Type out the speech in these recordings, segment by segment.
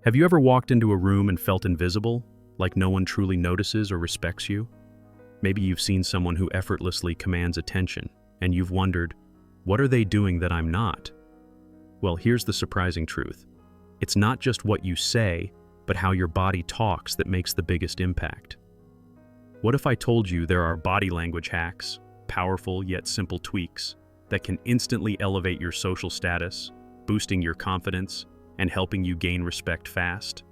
Have you ever walked into a room and felt invisible, like no one truly notices or respects you? Maybe you've seen someone who effortlessly commands attention, and you've wondered, what are they doing that I'm not? Well, here's the surprising truth. It's not just what you say, but how your body talks that makes the biggest impact. What if I told you there are body language hacks, powerful yet simple tweaks, that can instantly elevate your social status, boosting your confidence, and helping you gain respect fast?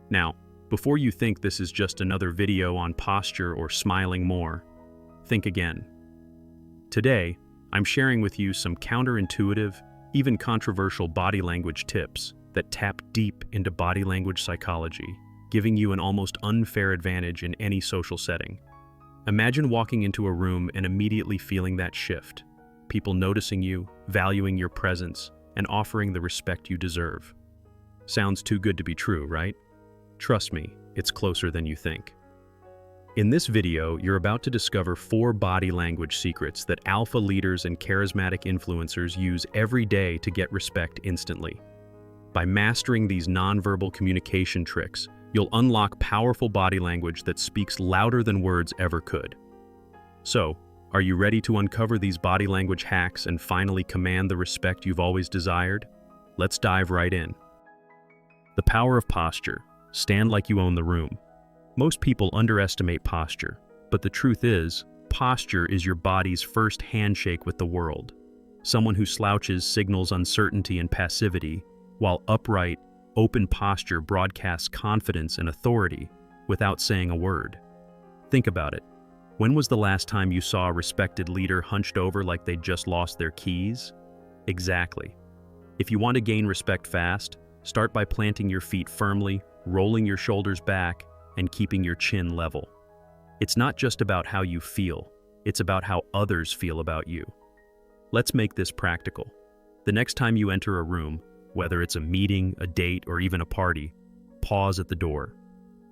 Now, before you think this is just another video on posture or smiling more, think again. Today, I'm sharing with you some counterintuitive, even controversial body language tips that tap deep into body language psychology, giving you an almost unfair advantage in any social setting. Imagine walking into a room and immediately feeling that shift, people noticing you, valuing your presence, and offering the respect you deserve. Sounds too good to be true, right? Trust me, it's closer than you think. In this video, you're about to discover 4 body language secrets that alpha leaders and charismatic influencers use every day to get respect instantly. By mastering these nonverbal communication tricks, you'll unlock powerful body language that speaks louder than words ever could. So, are you ready to uncover these body language hacks and finally command the respect you've always desired? Let's dive right in. The power of posture. Stand like you own the room. Most people underestimate posture, but the truth is, posture is your body's first handshake with the world. Someone who slouches signals uncertainty and passivity, while upright, open posture broadcasts confidence and authority without saying a word. Think about it. When was the last time you saw a respected leader hunched over like they'd just lost their keys? Exactly. If you want to gain respect fast, start by planting your feet firmly, rolling your shoulders back, and keeping your chin level. It's not just about how you feel, it's about how others feel about you. Let's make this practical. The next time you enter a room, whether it's a meeting, a date, or even a party, pause at the door.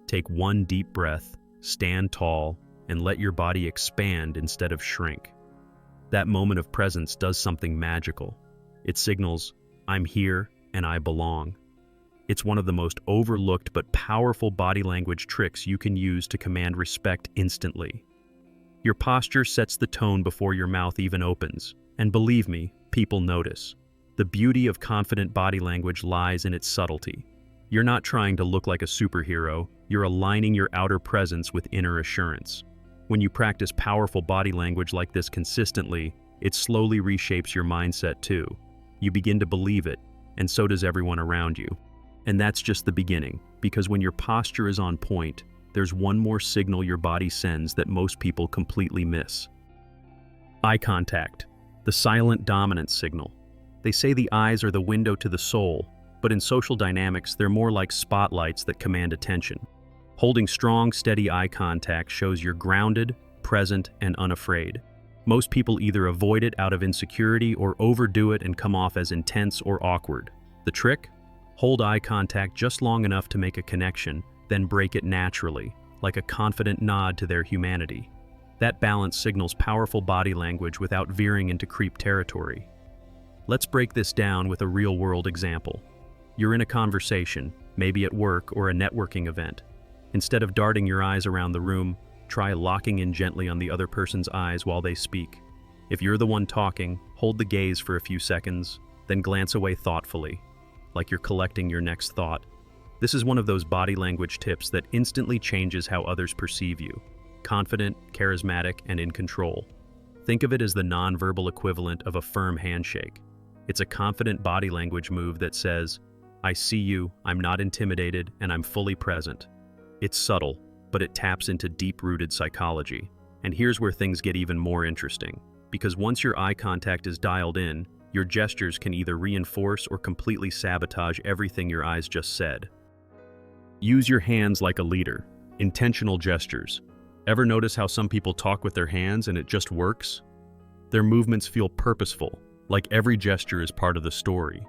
Take one deep breath, stand tall, and let your body expand instead of shrink. That moment of presence does something magical. It signals, I'm here and I belong. It's one of the most overlooked but powerful body language tricks you can use to command respect instantly. Your posture sets the tone before your mouth even opens, and believe me, people notice. The beauty of confident body language lies in its subtlety. You're not trying to look like a superhero, you're aligning your outer presence with inner assurance. When you practice powerful body language like this consistently, it slowly reshapes your mindset too. You begin to believe it, and so does everyone around you. And that's just the beginning, because when your posture is on point, there's one more signal your body sends that most people completely miss. Eye contact, the silent dominance signal. They say the eyes are the window to the soul, but in social dynamics, they're more like spotlights that command attention. Holding strong, steady eye contact shows you're grounded, present, and unafraid. Most people either avoid it out of insecurity or overdo it and come off as intense or awkward. The trick? Hold eye contact just long enough to make a connection, then break it naturally, like a confident nod to their humanity. That balance signals powerful body language without veering into creep territory. Let's break this down with a real-world example. You're in a conversation, maybe at work or a networking event. Instead of darting your eyes around the room, try locking in gently on the other person's eyes while they speak. If you're the one talking, hold the gaze for a few seconds, then glance away thoughtfully, like you're collecting your next thought. This is one of those body language tips that instantly changes how others perceive you. Confident, charismatic, and in control. Think of it as the nonverbal equivalent of a firm handshake. It's a confident body language move that says, I see you, I'm not intimidated, and I'm fully present. It's subtle, but it taps into deep-rooted psychology. And here's where things get even more interesting. Because once your eye contact is dialed in, your gestures can either reinforce or completely sabotage everything your eyes just said. Use your hands like a leader. Intentional gestures. Ever notice how some people talk with their hands and it just works? Their movements feel purposeful, like every gesture is part of the story.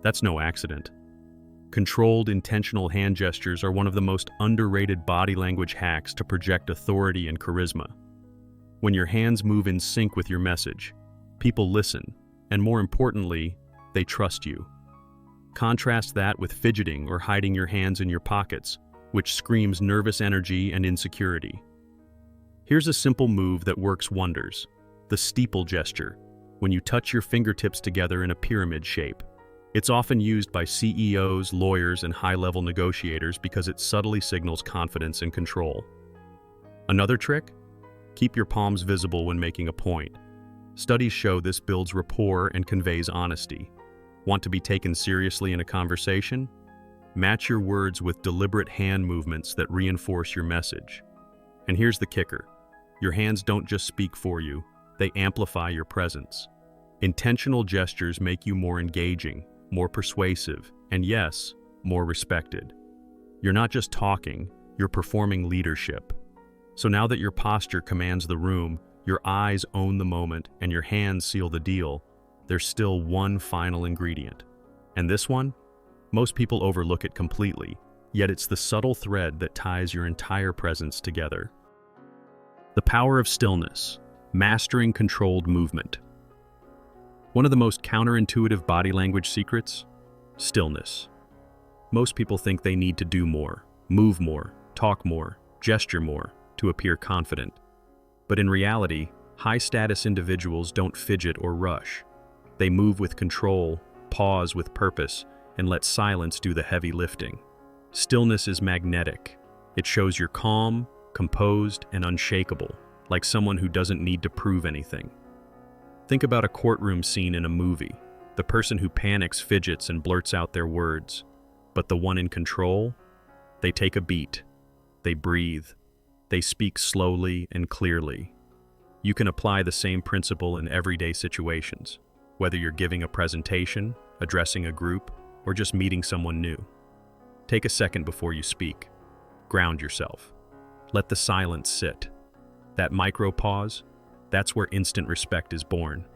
That's no accident. Controlled, intentional hand gestures are one of the most underrated body language hacks to project authority and charisma. When your hands move in sync with your message, people listen, and more importantly, they trust you. Contrast that with fidgeting or hiding your hands in your pockets, which screams nervous energy and insecurity. Here's a simple move that works wonders: the steeple gesture, when you touch your fingertips together in a pyramid shape. It's often used by CEOs, lawyers, and high-level negotiators because it subtly signals confidence and control. Another trick? Keep your palms visible when making a point. Studies show this builds rapport and conveys honesty. Want to be taken seriously in a conversation? Match your words with deliberate hand movements that reinforce your message. And here's the kicker: your hands don't just speak for you, they amplify your presence. Intentional gestures make you more engaging, more persuasive, and yes, more respected. You're not just talking, you're performing leadership. So now that your posture commands the room, your eyes own the moment, and your hands seal the deal, there's still one final ingredient. And this one? Most people overlook it completely, yet it's the subtle thread that ties your entire presence together. The power of stillness, mastering controlled movement. One of the most counterintuitive body language secrets? Stillness. Most people think they need to do more, move more, talk more, gesture more to appear confident. But in reality, high-status individuals don't fidget or rush. They move with control, pause with purpose, and let silence do the heavy lifting. Stillness is magnetic. It shows you're calm, composed, and unshakable, like someone who doesn't need to prove anything. Think about a courtroom scene in a movie. The person who panics fidgets and blurts out their words. But the one in control? They take a beat. They breathe. They speak slowly and clearly. You can apply the same principle in everyday situations, whether you're giving a presentation, addressing a group, or just meeting someone new. Take a second before you speak. Ground yourself. Let the silence sit. That micro pause, that's where instant respect is born.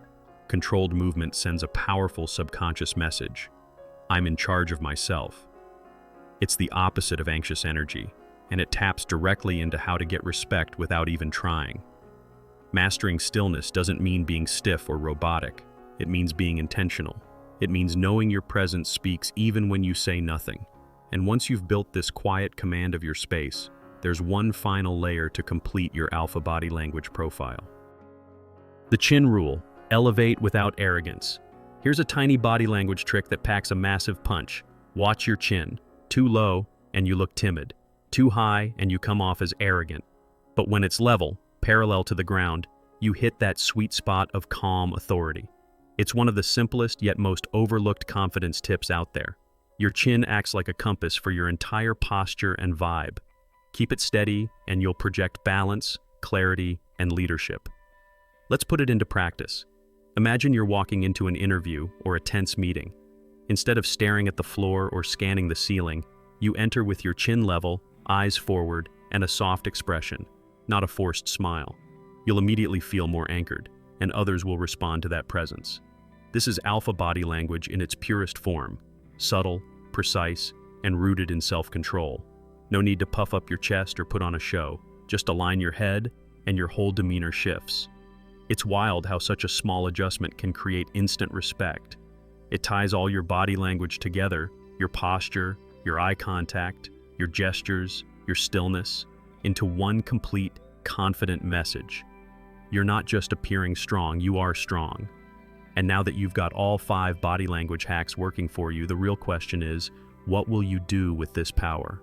Controlled movement sends a powerful subconscious message. I'm in charge of myself. It's the opposite of anxious energy, and it taps directly into how to get respect without even trying. Mastering stillness doesn't mean being stiff or robotic. It means being intentional. It means knowing your presence speaks even when you say nothing. And once you've built this quiet command of your space, there's one final layer to complete your alpha body language profile. The chin rule: elevate without arrogance. Here's a tiny body language trick that packs a massive punch. Watch your chin. Too low, and you look timid. Too high, and you come off as arrogant. But when it's level, parallel to the ground, you hit that sweet spot of calm authority. It's one of the simplest yet most overlooked confidence tips out there. Your chin acts like a compass for your entire posture and vibe. Keep it steady, and you'll project balance, clarity, and leadership. Let's put it into practice. Imagine you're walking into an interview or a tense meeting. Instead of staring at the floor or scanning the ceiling, you enter with your chin level, eyes forward, and a soft expression, not a forced smile. You'll immediately feel more anchored, and others will respond to that presence. This is alpha body language in its purest form: subtle, precise, and rooted in self-control. No need to puff up your chest or put on a show. Just align your head, and your whole demeanor shifts. It's wild how such a small adjustment can create instant respect. It ties all your body language together: your posture, your eye contact, your gestures, your stillness, into one complete, confident message. You're not just appearing strong, you are strong. And now that you've got all 5 body language hacks working for you, the real question is, what will you do with this power?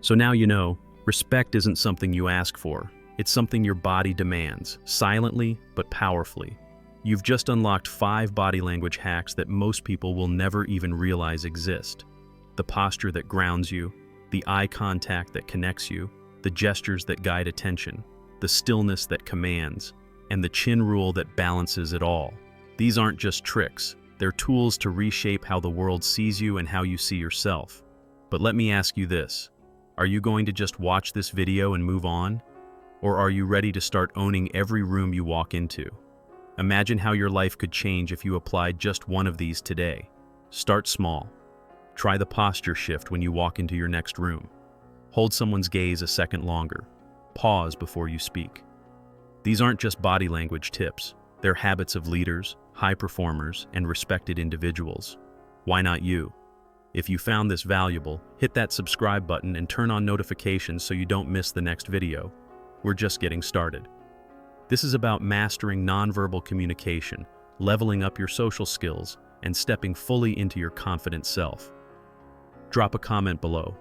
So now you know, respect isn't something you ask for. It's something your body demands, silently but powerfully. You've just unlocked 5 body language hacks that most people will never even realize exist. The posture that grounds you, the eye contact that connects you, the gestures that guide attention, the stillness that commands, and the chin rule that balances it all. These aren't just tricks, they're tools to reshape how the world sees you and how you see yourself. But let me ask you this: are you going to just watch this video and move on? Or are you ready to start owning every room you walk into? Imagine how your life could change if you applied just one of these today. Start small. Try the posture shift when you walk into your next room. Hold someone's gaze a second longer. Pause before you speak. These aren't just body language tips. They're habits of leaders, high performers, and respected individuals. Why not you? If you found this valuable, hit that subscribe button and turn on notifications so you don't miss the next video. We're just getting started. This is about mastering nonverbal communication, leveling up your social skills, and stepping fully into your confident self. Drop a comment below.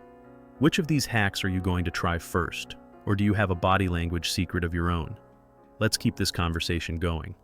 Which of these hacks are you going to try first? Or do you have a body language secret of your own? Let's keep this conversation going.